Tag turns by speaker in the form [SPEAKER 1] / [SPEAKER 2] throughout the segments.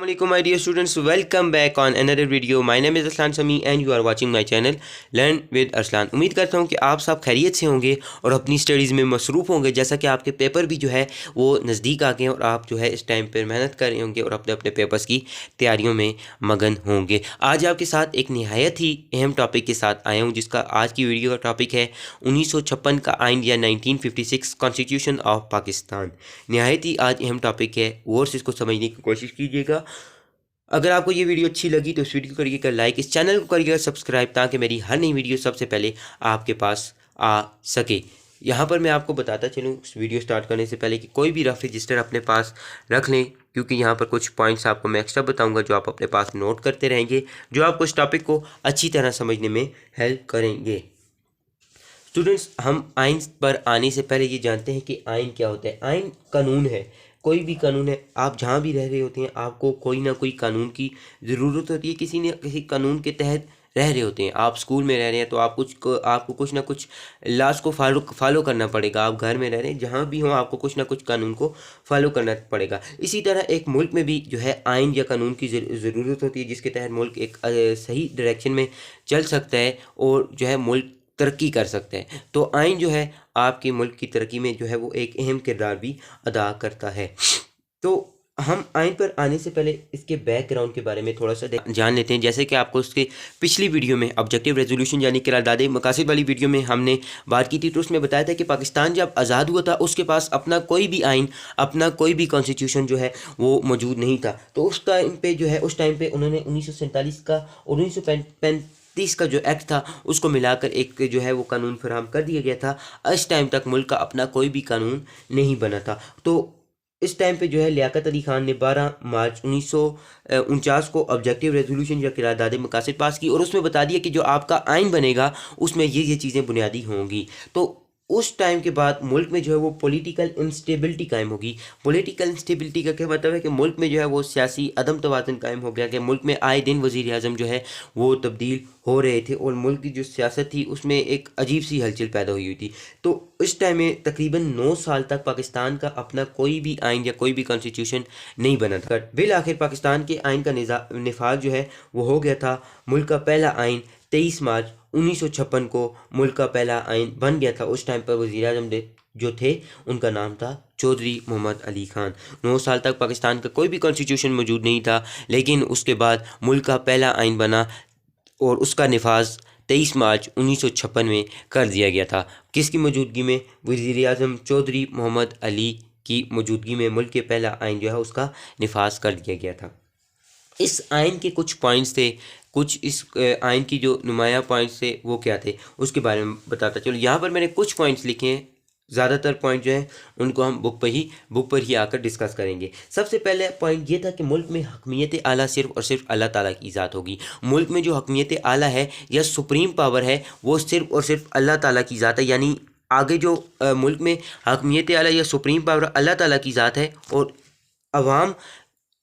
[SPEAKER 1] Assalamualaikum my dear students, welcome back on another video. My name is Arslan Sami and you are watching my channel Learn with Arslan. उम्मीद करता हूँ कि आप सब खैरियत से होंगे और अपनी स्टडीज़ में मसरूफ़ होंगे, जैसा कि आपके पेपर भी जो है वो नज़दीक आ गए हैं और आप जो है इस टाइम पर मेहनत कर रहे होंगे और अपने अपने पेपर्स की तैयारियों में मगन होंगे। आज आपके साथ एक नहायत ही अहम टॉपिक के साथ आया हूँ, जिसका आज की वीडियो का टॉपिक है 1956 का आइन या 1956 कॉन्स्टिट्यूशन ऑफ पाकिस्तान। नहायत ही आज अहम टॉपिक है, और इसको समझने की कोशिश कीजिएगा। अगर आपको ये वीडियो अच्छी लगी तो इस वीडियो को करिएगा लाइक, इस चैनल को करिएगा सब्सक्राइब, ताकि मेरी हर नई वीडियो सबसे पहले आपके पास आ सके। यहाँ पर मैं आपको बताता चलूँ इस वीडियो स्टार्ट करने से पहले कि कोई भी रफ रजिस्टर अपने पास रख लें, क्योंकि यहाँ पर कुछ पॉइंट्स आपको मैं एक्स्ट्रा बताऊँगा जो आप अपने पास नोट करते रहेंगे, जो आपको इस टॉपिक को अच्छी तरह समझने में हेल्प करेंगे। स्टूडेंट्स, हम आइन पर आने से पहले ये जानते हैं कि आइन क्या होता है। आइन कानून है, कोई भी कानून है। आप जहाँ भी रह रहे होते हैं आपको कोई ना कोई कानून की ज़रूरत होती है, किसी न किसी कानून के तहत रह रहे होते हैं। आप स्कूल में रह रहे हैं तो आपको कुछ ना कुछ लॉज को फॉलो करना पड़ेगा। आप घर में रह रहे हैं, जहाँ भी हो आपको कुछ ना कुछ कानून को फॉलो करना पड़ेगा। इसी तरह एक मुल्क में भी जो है आइन या कानून की ज़रूरत होती है, जिसके तहत मुल्क एक सही डायरेक्शन में चल सकता है और जो है मुल्क तरक्की कर सकते हैं। तो आइन जो है आपके मुल्क की तरक्की में जो है वो एक अहम किरदार भी अदा करता है। तो हम आइन पर आने से पहले इसके बैकग्राउंड के बारे में थोड़ा सा जान लेते हैं। जैसे कि आपको उसके पिछली वीडियो में ऑब्जेक्टिव रेजोल्यूशन यानी किरारदाद मकासद वाली वीडियो में हमने बात की थी, तो उसमें बताया था कि पाकिस्तान जब आज़ाद हुआ था उसके पास अपना कोई भी आइन, अपना कोई भी कॉन्स्टिट्यूशन जो है वो मौजूद नहीं था। तो उस टाइम पे उन्होंने 1947 का और 1935 का जो एक्ट था उसको मिलाकर एक जो है वो कानून फराहम कर दिया गया था। इस टाइम तक मुल्क का अपना कोई भी कानून नहीं बना था। तो इस टाइम पे जो है लियाकत अली खान ने 12 मार्च 1949 को ऑब्जेक्टिव रेजोल्यूशन या किरारदाद मकासद पास की, और उसमें बता दिया कि जो आपका आइन बनेगा उसमें ये चीज़ें बुनियादी होंगी। तो उस टाइम के बाद मुल्क में जो है वो पॉलिटिकल इंस्टेबिलिटी कायम होगी। पॉलिटिकल इंस्टेबिलिटी का क्या मतलब है कि मुल्क में जो है वो सियासी अदम तवाज़ुन कायम हो गया, कि मुल्क में आए दिन वज़ीर आज़म जो है वो तब्दील हो रहे थे और मुल्क की जो सियासत थी उसमें एक अजीब सी हलचल पैदा हुई थी। तो इस टाइम में तकरीबन 9 साल तक पाकिस्तान का अपना कोई भी आइन या कोई भी कॉन्स्टिट्यूशन नहीं बना था। बिल आखिर पाकिस्तान के आइन का निफाज जो है वो हो गया था। मुल्क का पहला आइन 23 मार्च 1956 को मुल्क का पहला आइन बन गया था। उस टाइम पर वज़ीर आज़म जो थे उनका नाम था चौधरी मोहम्मद अली खान। 9 साल तक पाकिस्तान का कोई भी कॉन्स्टिट्यूशन मौजूद नहीं था, लेकिन उसके बाद मुल्क का पहला आइन बना और उसका निफाज 23 मार्च 1956 में कर दिया गया था। किसकी मौजूदगी में? वज़ीर आज़म चौधरी मोहम्मद अली की मौजूदगी में मुल्क के पहला आइन जो है उसका निफाज कर दिया गया था। इस आइन के कुछ पॉइंट्स थे, कुछ इस आइन की जो नुमाया पॉइंट्स थे वो क्या थे उसके बारे में बताता चलो। यहाँ पर मैंने कुछ पॉइंट्स लिखे हैं, ज़्यादातर पॉइंट जो हैं उनको हम बुक पर ही आकर डिस्कस करेंगे। सबसे पहले पॉइंट ये था कि मुल्क में हकमियत आला सिर्फ और सिर्फ अल्लाह ताला की ज़ात होगी। मुल्क में जो हकमियत आला है या सुप्रीम पावर है वो सिर्फ और सिर्फ अल्लाह ताला की ज़ात है। यानी आगे जो मुल्क में हकमियत आला या सुप्रीम पावर अल्लाह ताला की ज़ात है, और अवाम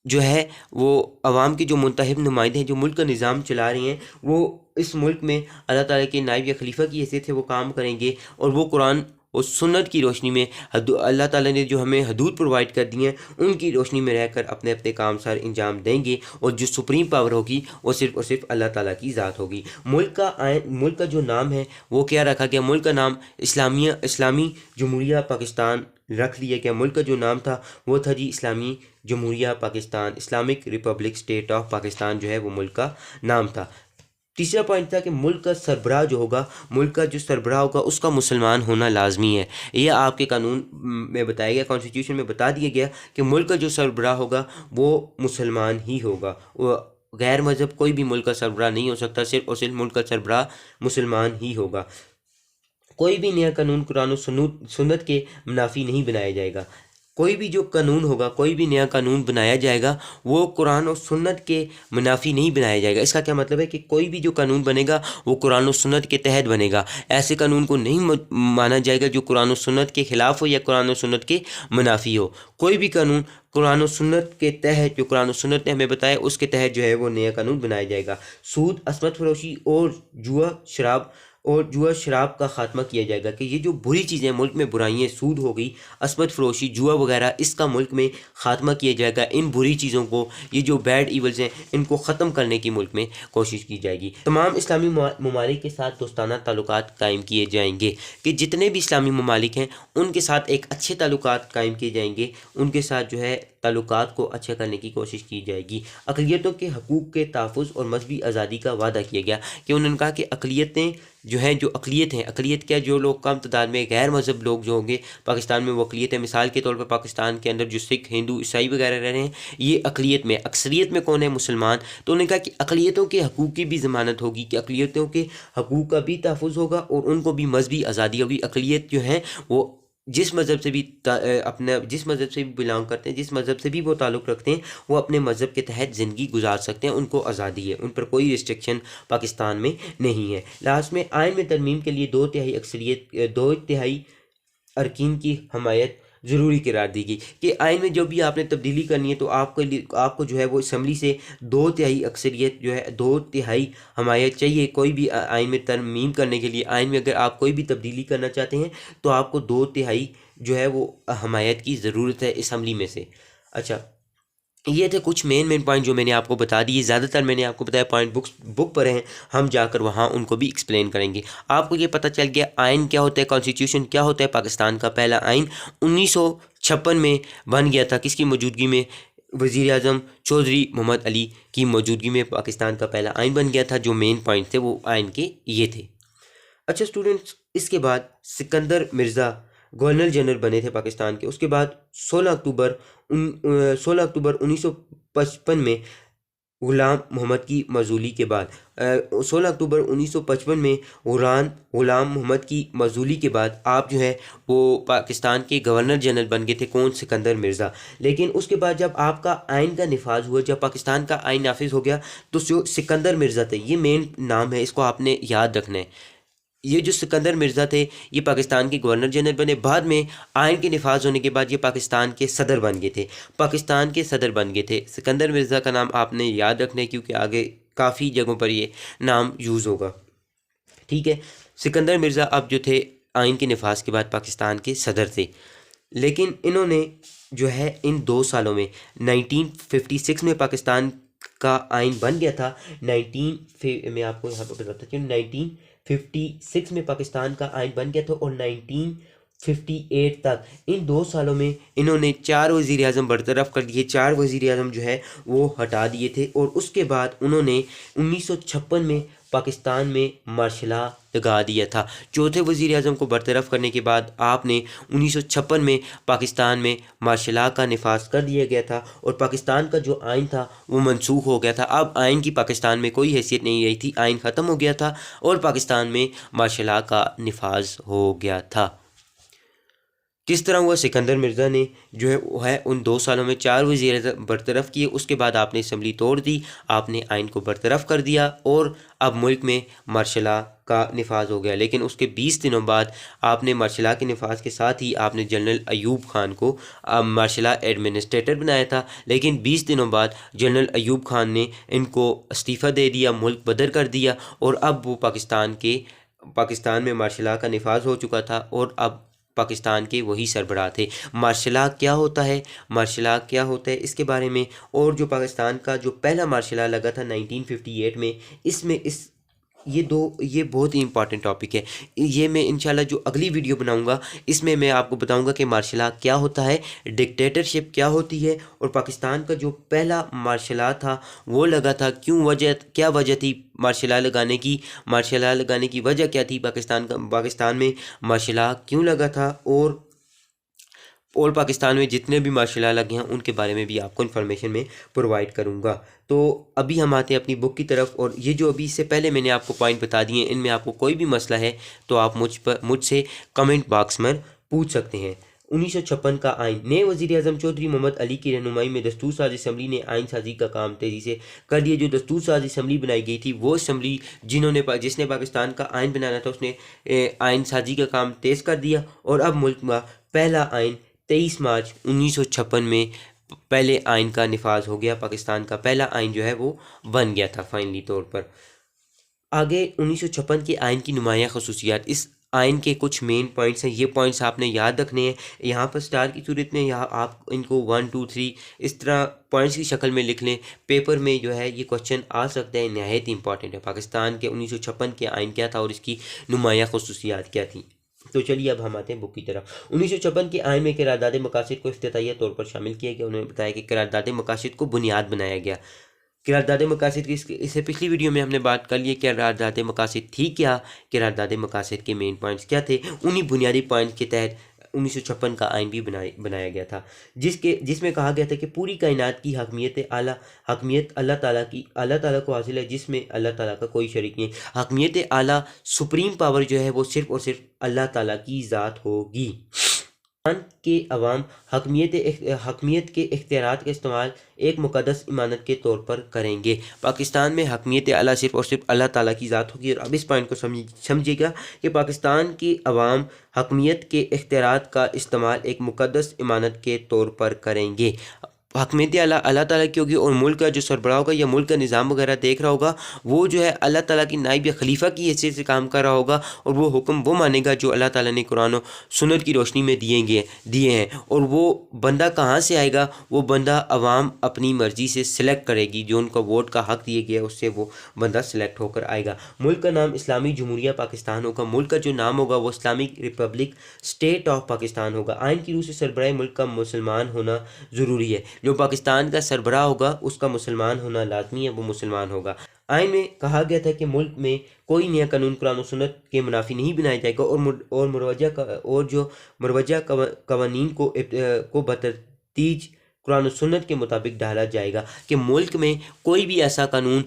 [SPEAKER 1] जो है वो अवाम के जो मुंतखब नुमाइंदे हैं जो मुल्क का निज़ाम चला रहे हैं, वो इस मुल्क में अल्लाह ताला के नायब या खलीफा की हैसियत से वो काम करेंगे, और वो कुरान और सुन्नत की रोशनी में अल्लाह ताला ने जो हमें हदूद प्रोवाइड कर दी हैं उनकी रोशनी में रहकर अपने अपने काम सार इंजाम देंगे। और जो सुप्रीम पावर होगी वो सिर्फ और सिर्फ अल्लाह ताला की ज़ात होगी। मुल्क का जो नाम है वो क्या रखा गया? मुल्क का नाम इस्लामी जमहूरिया पाकिस्तान रख लिया गया। मुल्क का जो नाम था वो था जी इस्लामी जमहूरिया Pakistan, Islamic Republic State of Pakistan जो है वो मुल्क का नाम था। तीसरा पॉइंट था कि मुल्क का सरबराह जो होगा, मुल्क का जो सरबराह होगा उसका मुसलमान होना लाजमी है। यह आपके कानून में बताया गया, कॉन्स्टिट्यूशन में बता दिया गया कि मुल्क का जो सरबराह होगा वो मुसलमान ही होगा। वो गैर मज़हब कोई भी मुल्क का सरबराह नहीं हो सकता, सिर्फ और सिर्फ मुल्क का सरबराह मुसलमान ही होगा। कोई भी नया कानून कुरान और सुन्नत के मुनाफी नहीं बनाया जाएगा। कोई भी जो कानून होगा, कोई भी नया कानून बनाया जाएगा वो कुरान और सुन्नत के मुनाफी नहीं बनाया जाएगा। इसका क्या मतलब है कि कोई भी जो कानून बनेगा वो कुरान और सुन्नत के तहत बनेगा। ऐसे कानून को नहीं माना जाएगा जो कुरान और सुन्नत के ख़िलाफ़ हो या कुरान और सुन्नत के मुनाफी हो। कोई भी कानून कुरान और सुन्नत के तहत, जो कुरान और सुन्नत ने हमें बताया उसके तहत जो है वो नया कानून बनाया जाएगा। सूद, असमत फरोशी और जुआ, शराब और जुआ शराब का ख़ात्मा किया जाएगा कि ये जो बुरी चीज़ें मुल्क में बुराइयाँ, सूद हो गई, असमत फरोशी, जुआ वगैरह, इसका मुल्क में ख़ात्मा किया जाएगा। इन बुरी चीज़ों को, ये जो बैड ईवल्स हैं, इनको ख़त्म करने की मुल्क में कोशिश की जाएगी। तमाम इस्लामी ममालिक के साथ दोस्ताना ताल्लुकात कायम किए जाएंगे कि जितने भी इस्लामी ममालिक हैं उनके साथ एक अच्छे ताल्लुकात कायम किए जाएंगे, उनके साथ जो है ताल्लुकात को अच्छा करने की कोशिश की जाएगी। अक़लियतों के हकूक़ के तहफ़्फ़ुज़ और मजहबी आज़ादी का वादा किया गया कि उन्होंने कहा कि अक़लियतें जो हैं, जो अक़लियत हैं, अक़लियत क्या, जो लोग कम तादाद में गैर मज़हब लोग जो होंगे पाकिस्तान में, वो अक़लियत है। मिसाल के तौर पर पाकिस्तान के अंदर जो सिख, हिंदू, ईसाई वगैरह रह रहे हैं, ये अक़लियत में। अक्सरियत में कौन है? मुसलमान। तो उन्होंने कहा कि अक़लियतों के हकूक़ की भी ज़मानत होगी, कि अक़लियतों के हकूक़ का भी तहफ़्फ़ुज़ होगा और उनको भी मजहबी आज़ादी होगी। अक़लियत जो है वो जिस मज़हब से भी अपने जिस मज़हब से भी बिलोंग करते हैं, जिस मज़हब से भी वो ताल्लुक़ रखते हैं, वो अपने मज़हब के तहत ज़िंदगी गुजार सकते हैं, उनको आज़ादी है, उन पर कोई रिस्ट्रिक्शन पाकिस्तान में नहीं है। लास्ट में आइन में तरमीम के लिए 2/3 अरकान की हमायत ज़रूरी करार दी गई कि आइन में जो भी आपने तब्दीली करनी है तो आपको जो है वो असम्बली से 2/3 अक्सरियत जो है, 2/3 हमायत चाहिए। कोई भी आइन में तरमीम करने के लिए, आइन में अगर आप कोई भी तब्दीली करना चाहते हैं तो आपको 2/3 जो है वो हमायत की ज़रूरत है असम्बली में से। अच्छा, ये थे कुछ मेन पॉइंट जो मैंने आपको बता दिए। ज़्यादातर मैंने आपको बताया पॉइंट बुक पर हैं, हम जाकर वहाँ उनको भी एक्सप्लेन करेंगे। आपको ये पता चल गया आइन क्या होता है, कॉन्स्टिट्यूशन क्या होता है। पाकिस्तान का पहला आइन 1956 में बन गया था। किसकी मौजूदगी में? वज़ीर आज़म चौधरी मोहम्मद अली की मौजूदगी में पाकिस्तान का पहला आइन बन गया था। जो मेन पॉइंट थे वो आइन के ये थे। अच्छा स्टूडेंट्स, इसके बाद सिकंदर मिर्ज़ा गवर्नर जनरल बने थे पाकिस्तान के। उसके बाद 16 अक्टूबर 1955 में ग़ुलाम मोहम्मद की मजूली के बाद 16 अक्टूबर 1955 में ग़ुलाम मोहम्मद की मजूली के बाद आप जो है वो पाकिस्तान के गवर्नर जनरल बन गए थे। कौन? सिकंदर मिर्ज़ा। लेकिन उसके बाद जब आपका आइन का निफाज हुआ, जब पाकिस्तान का आइन नाफिज हो गया, तो जो सिकंदर मिर्ज़ा थे, ये मेन नाम है, इसको आपने याद रखना है। ये जो सिकंदर मिर्ज़ा थे, ये पाकिस्तान के गवर्नर जनरल बने। बाद में आइन के निफाज होने के बाद ये पाकिस्तान के सदर बन गए थे। पाकिस्तान के सदर बन गए थे। सिकंदर मिर्ज़ा का नाम आपने याद रखना है क्योंकि आगे काफ़ी जगहों पर ये नाम यूज़ होगा। ठीक है, सिकंदर मिर्ज़ा अब जो थे आइन के निफाज के बाद पाकिस्तान के सदर थे। लेकिन इन्होंने जो है इन 2 सालों में 1956 में पाकिस्तान का आइन बन गया था। मैं आपको यहाँ पर बताता हूँ, 1956 में पाकिस्तान का आइन बन गया था और 1958 तक, इन 2 सालों में इन्होंने 4 वज़ीर आज़म बरतरफ कर दिए। 4 वज़ीर आज़म जो है वो हटा दिए थे। और उसके बाद उन्होंने 1956 में पाकिस्तान में मार्शल लॉ लगा दिया था। चौथे वज़ीर आज़म को बरतरफ करने के बाद आपने 1956 में पाकिस्तान में मार्शल लॉ का निफाज कर दिया गया था और पाकिस्तान का जो आइन था वो मनसूख हो गया था। अब आइन की पाकिस्तान में कोई हैसियत नहीं रही थी, आइन ख़त्म हो गया था और पाकिस्तान में मार्शल लॉ का निफाज हो गया था। किस तरह हुआ? सिकंदर मिर्ज़ा ने जो है वो है उन 2 सालों में 4 वज़ीर बरतरफ किए। उसके बाद आपने असम्बली तोड़ दी, आपने आइन को बरतरफ कर दिया और अब मुल्क में मार्शल लॉ का निफाज हो गया। लेकिन उसके 20 दिनों बाद आपने मार्शल लॉ के निफाज के साथ ही आपने जनरल अयूब खान को मार्शल लॉ एडमिनिस्ट्रेटर बनाया था। लेकिन 20 दिनों बाद जनरल अयूब खान ने इनको इस्तीफ़ा दे दिया, मुल्क बदर कर दिया और अब वो पाकिस्तान में मार्शल लॉ का निफाज हो चुका था और अब पाकिस्तान के वही सरबराह थे। मार्शल लॉ क्या होता है, मार्शल लॉ क्या होता है, इसके बारे में, और जो पाकिस्तान का जो पहला मार्शल लॉ लगा था 1958 में, इसमें ये बहुत ही इंपॉर्टेंट टॉपिक है। ये मैं इंशाल्लाह जो अगली वीडियो बनाऊंगा इसमें मैं आपको बताऊंगा कि मार्शल लॉ क्या होता है, डिक्टेटरशिप क्या होती है और पाकिस्तान का जो पहला मार्शल लॉ था वो लगा था, क्या वजह थी मार्शल लॉ लगाने की, मार्शल लॉ लगाने की वजह क्या थी, पाकिस्तान में मार्शल लॉ क्यों लगा था, और पाकिस्तान में जितने भी मार्शल लॉ लगे हैं उनके बारे में भी आपको इन्फॉर्मेशन में प्रोवाइड करूंगा। तो अभी हम आते हैं अपनी बुक की तरफ। और ये जो अभी इससे पहले मैंने आपको पॉइंट बता दिए, इनमें आपको कोई भी मसला है तो आप मुझसे कमेंट बॉक्स में पूछ सकते हैं। 1956 का आइन। नए वज़ीर आज़म चौधरी मोहम्मद अली की रहनुमाई में दस्तूर साज असम्बली ने आइन साजी का काम तेज़ी से कर दिया। जो दस्तूर साज असम्बली बनाई गई थी वो असम्बली जिसने पाकिस्तान का आइन बनाना था उसने आइन साजी का काम तेज़ कर दिया और अब मुल्क का पहला आइन 23 मार्च 1956 में पहले आइन का निफाज हो गया। पाकिस्तान का पहला आइन जो है वो बन गया था फाइनली तौर पर। आगे 1956 के आइन की नुमाया खसूसियात। इस आइन के कुछ मेन पॉइंट्स हैं, ये पॉइंट्स आपने याद रखने हैं। यहाँ पर स्टार की सूरत में यहाँ आप इनको 1 2 3 इस तरह पॉइंट्स की शक्ल में लिख लें। पेपर में जो है ये क्वेश्चन आ सकता है, नहायत इंपॉर्टेंट है। पाकिस्तान के 1956 के आइन क्या था और इसकी नुमाया खसूसियात क्या थी। तो चलिए अब हम आते हैं बुक की तरफ। 1956 के आइन में करारदाद मकासद को इफ्तिताई तौर पर शामिल किया गया। उन्होंने बताया कि करारदाद मकासद को बुनियाद बनाया गया। करारदाद मकासद की इससे पिछली वीडियो में हमने बात कर ली। करारदाद मकासद थी क्या, करारदाद मकासद के मेन पॉइंट्स क्या थे, उन्हीं बुनियादी पॉइंट्स के तहत 1956 का आइन भी बनाया गया था, जिसमें कहा गया था कि पूरी कायनात की हकमियत अल्लाह ताला को हासिल है, जिसमें अल्लाह ताला का कोई शरीक नहीं। हकमियत आला सुप्रीम पावर जो है वो सिर्फ और सिर्फ अल्लाह ताला की ज़ात होगी। पाकिस्तान के अवाम हकमियत के इख्तियारात का इस्तेमाल एक मुक़द्दस इमानत के तौर पर करेंगे। पाकिस्तान में हकमियत आला सिर्फ और सिर्फ अल्लाह ताला की ज़ात होगी। और अब इस पॉइंट को समझिएगा कि पाकिस्तान की अवाम हकमियत के इख्तियारात का इस्तेमाल एक मुक़द्दस इमानत के तौर पर करेंगे। हकमियत आला अल्लाह ताला की होगी और मुल्क का जो सरबराह होगा या मुल्क का निज़ाम वगैरह देख रहा होगा वो जो है अल्लाह ताला की नाइब या खलीफा की हैसियत से काम कर रहा होगा और वो हुक्म वो मानेगा जो अल्लाह ताला ने कुरान और सुन्नत की रोशनी में दिए हैं। और वो बंदा कहाँ से आएगा, वो बंदा अवाम अपनी मर्ज़ी से सिलेक्ट करेगी, जो उनका वोट का हक़ दिए गया उससे वो बंदा सिलेक्ट होकर आएगा। मुल्क का नाम इस्लामी जमहूरिया पाकिस्तान होगा। मुल्क का जो नाम होगा वो Islamic Republic State of Pakistan होगा। आइन की रूह से सरबराह मुल्क का मुसलमान होना ज़रूरी है। जो पाकिस्तान का सरबराह होगा उसका मुसलमान होना लाजमी है, वो मुसलमान होगा। आइन में कहा गया था कि मुल्क में कोई नया कानून कुरान और सुन्नत के मुनाफी नहीं बनाया जाएगा और जो मुरवजा कवानीन को बतरतीज कुरान और सुन्नत के मुताबिक डाला जाएगा। कि मुल्क में कोई भी ऐसा कानून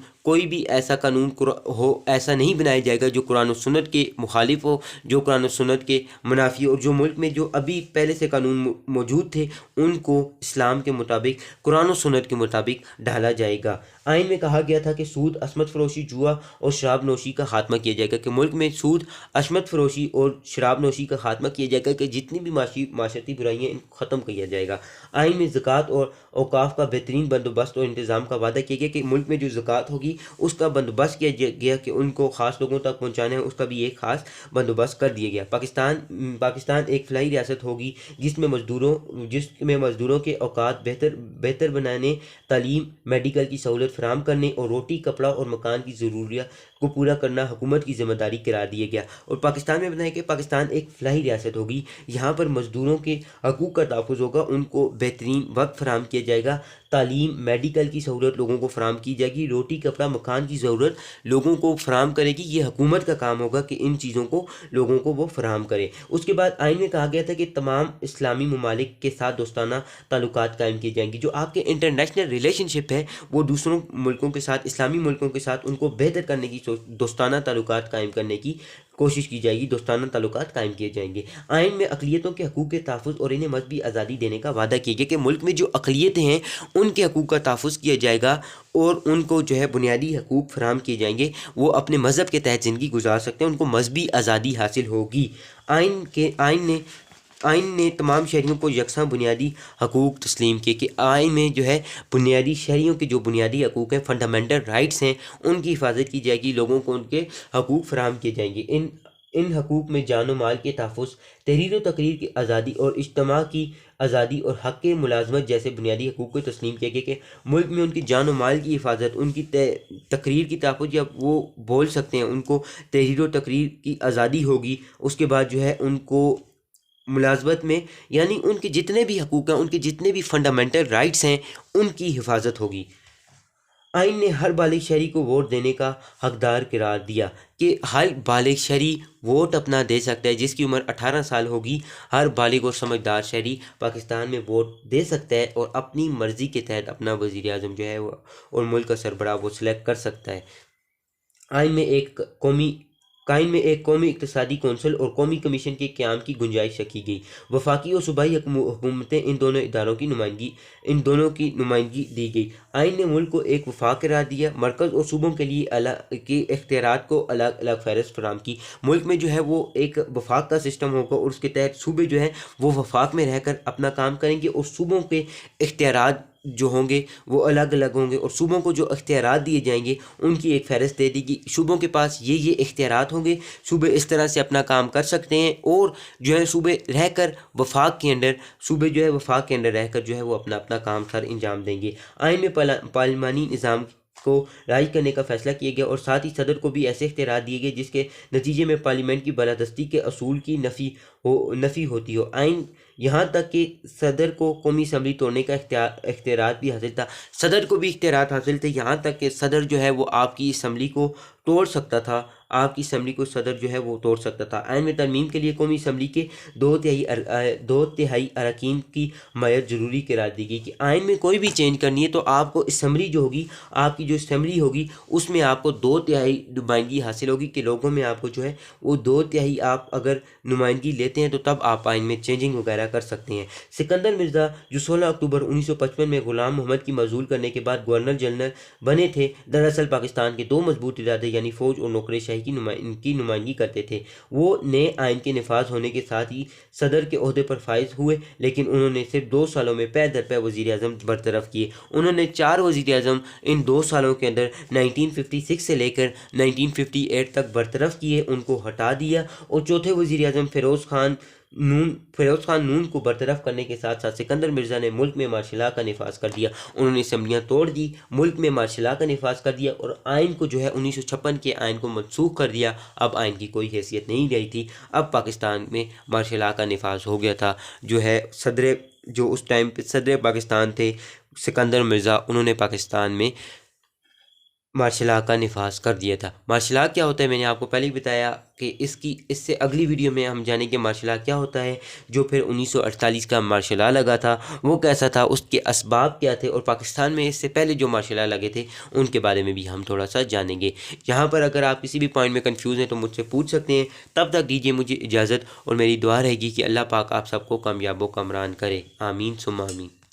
[SPEAKER 1] ऐसा नहीं बनाया जाएगा जो कुरान और सुन्नत के मुखालिफ हो, जो कुरान और सुन्नत के मुनाफी हो। और जो मुल्क में जो अभी पहले से कानून मौजूद थे उनको इस्लाम के मुताबिक कुरान और सुन्नत के मुताबिक ढाला जाएगा। आइन में कहा गया था कि सूद, असमत फरोशी, जुआ और शराब नोशी का खात्मा किया जाएगा। कि मुल्क में सूद, असमत फरोशी और शराब नोशी का खात्मा किया जाएगा। कि जितनी भी माशरती बुराइयाँ इनको ख़त्म किया जाएगा। आइन में ज़कात और औकाफ का बेहतरीन बंदोबस्त और इंतज़ाम का वादा किया गया। कि मुल्क में जो ज़कात होगी उसका बंदोबस्त किया गया कि उनको ख़ास लोगों तक पहुँचाना है, उसका भी एक ख़ास बंदोबस्त कर दिया गया। पाकिस्तान एक फलाही रियासत होगी जिसमें मज़दूरों के औकात बेहतर बनाने, तालीम, मेडिकल की सहूलत फराहम करने और रोटी, कपड़ा और मकान की ज़रूरियात को पूरा करना हुकूमत की जिम्मेदारी करार दिया गया। और पाकिस्तान में बताया कि पाकिस्तान एक फलाही रियासत होगी। यहाँ पर मज़दूरों के हकूक़ का तहफ़्फ़ुज़ होगा, उनको बेहतरीन वक्त फराहम किया जाएगा, तालीम, मेडिकल की सहूलत लोगों को फराहम की जाएगी, रोटी, कपड़ा, मकान की ज़रूरत लोगों को फराहम करेगी। ये हुकूमत का काम होगा कि इन चीज़ों को लोगों को वो फराहम करे। उसके बाद आइन में कहा गया था कि तमाम इस्लामी ममालिक के साथ दोस्ताना ताल्लुकात कायम किए जाएंगे। जो आपके इंटरनेशनल रिलेशनशिप है वो दूसरों मुल्कों के साथ, इस्लामी मुल्कों के साथ, उनको बेहतर करने की दोस्ताना ताल्लुकात कायम करने की कोशिश की जाएगी, दोस्ताना ताल्लुकात कायम किए जाएंगे। आइन में अक़लियतों के हकूक़ के तहफ़्फ़ुज़ और इन्हें मज़हबी आज़ादी देने का वादा किया गया। कि मुल्क में जो अक़लियतें हैं उनके हकूक़ का तहफ़्फ़ुज़ किया जाएगा और उनको जो है बुनियादी हकूक़ फराहम किए जाएंगे, वो अपने मज़हब के तहत ज़िंदगी गुजार सकते हैं, उनको मज़हबी आज़ादी हासिल होगी। आइन ने तमाम शहरियों को यकसां बुनियादी हकूक़ तस्लीम किए। कि आइन में जो है बुनियादी शहरियों के जो बुनियादी हकूक़ हैं, फंडामेंटल राइट्स हैं, उनकी हिफाजत की जाएगी, लोगों को उनके हकूक़ फराहम किए जाएंगे। इन हकूक़ में जान व माल के तहफ़्फ़ुज़, तहरीर व तकरीर की आज़ादी और इज्तिमा की आज़ादी और हक़ मुलाज़मत जैसे बुनियादी हकूक़ को तस्लीम किया गया। कि मुल्क में उनकी जान व माल की हिफाजत, उनकी तकरीर की तहफ़्फ़ुज़, या वो बोल सकते हैं, उनको तहरीर व तकरीर की आज़ादी होगी। उसके बाद जो है उनको मुलाज़मत में, यानी उनके जितने भी हकूक़ हैं, उनके जितने भी फंडामेंटल राइट्स हैं, उनकी हिफाजत होगी। आइन ने हर बालिग शहरी को वोट देने का हकदार करार दिया। कि हर बालिग शहरी वोट अपना दे सकता है, जिसकी उम्र 18 साल होगी हर बालिग और समझदार शहरी पाकिस्तान में वोट दे सकता है और अपनी मर्ज़ी के तहत अपना वज़ीर आज़म जो है वो और मुल्क का सरबराह वो सिलेक्ट कर सकता है। आइन में एक कौमी इक़्तिसादी कौंसिल और कौमी कमीशन के क़याम की गुंजाइश रखी गई। वफाकी और सूबाई हुकूमतें इन दोनों की नुमाइंदगी दी गई। आइन ने मुल्क को एक वफाक करार दिया। मरकज़ और सूबों के लिए के इख्तियारात को अलग अलग फ़हरिस्त फराहम की। मुल्क में जो है वो एक वफाक का सिस्टम होगा और उसके तहत सूबे जो है वो वफाक में रहकर अपना काम करेंगे और सूबों के इख्तियारात जो होंगे वो अलग अलग होंगे और सूबों को जो इख्तियारात दिए जाएंगे उनकी एक फ़हरिस्त दे दी कि सूबों के पास ये इख्तियारात होंगे, सूबे इस तरह से अपना काम कर सकते हैं और जो है सूबे रहकर वफाक के अंडर सूबे जो है वफाक के अंडर रहकर जो है वो अपना अपना काम सर अंजाम देंगे। आइन में पार्लिमानी निज़ाम को राइज करने का फैसला किया गया और साथ ही सदर को भी ऐसे इख्तियारात दिए गए जिसके नतीजे में पार्लियामेंट की बालादस्ती के असूल की नफ़ी होती हो। आइन यहाँ तक कि सदर को कौमी असम्बली तोड़ने का इख्तियारात भी हासिल था। सदर को भी इख्तियारात हासिल थे, यहाँ तक कि सदर जो है वो आपकी असम्बली को तोड़ सकता था, आपकी असम्बली को सदर जो है वो तोड़ सकता था। आइन में तरमीम के लिए कौमी असम्बली के 2/3 अरकान की हमायत ज़रूरी करार दी गई कि आइन में कोई भी चेंज करनी है तो आपको असम्बली जो होगी, आपकी जो असम्बली होगी उसमें आपको 2/3 नुमाइंदगी हासिल होगी कि लोगों में आपको जो है वो 2/3 आप अगर नुमाइंदगी लेते हैं तो तब आप आइन में चेंजिंग वगैरह कर सकते हैं। सिकंदर मिर्ज़ा जो 16 अक्टूबर 1955 में ग़ुलाम मोहम्मद की मजूल करने के बाद गवर्नर जनरल बने थे, दरअसल पाकिस्तान के दो मजबूत इरादे यानी फ़ौज और नौकरशाही की नुमाइंदगी करते थे। वो नए आइन के नफाज होने के साथ ही सदर के ओहदे पर फाइज हुए, लेकिन उन्होंने सिर्फ 2 सालों में पै दर पै वज़ीर आज़म बरतरफ किए। उन्होंने 4 वज़ीर आज़म इन 2 सालों के अंदर 1956 से लेकर 1958 तक बरतरफ किए, उनको हटा दिया और चौथे वज़ीर आज़म फ़िरोज़ खान नून को बरतरफ करने के साथ साथ सिकंदर मिर्ज़ा ने मुल्क में मार्शल लॉ का नफाज कर दिया। उन्होंने असम्बलियाँ तोड़ दी, मुल्क में मार्शल लॉ का नफाज कर दिया और आइन को जो है 1956 के आइन को मनसूख कर दिया। अब आइन की कोई हैसियत नहीं रही थी, अब पाकिस्तान में मार्शल लॉ का नफाज हो गया था। जो है सदर जो उस टाइम पे सदर पाकिस्तान थे सिकंदर मिर्ज़ा, उन्होंने पाकिस्तान में मार्शल लॉ का नफाज कर दिया था। मार्शल लॉ क्या होता है मैंने आपको पहले ही बताया कि इससे अगली वीडियो में हम जानेंगे मार्शल लॉ क्या होता है। जो फिर 1948 का मार्शल लॉ लगा था वो कैसा था, उसके असबाब क्या थे और पाकिस्तान में इससे पहले जो मार्शल लॉ लगे थे उनके बारे में भी हम थोड़ा सा जानेंगे। यहाँ पर अगर आप किसी भी पॉइंट में कंफ्यूज हैं तो मुझसे पूछ सकते हैं। तब तक दीजिए मुझे इजाज़त और मेरी दुआ रहेगी कि अल्लाह पाक आप सबको कामयाब व कामरान करे। आमीन सुम्मा आमीन।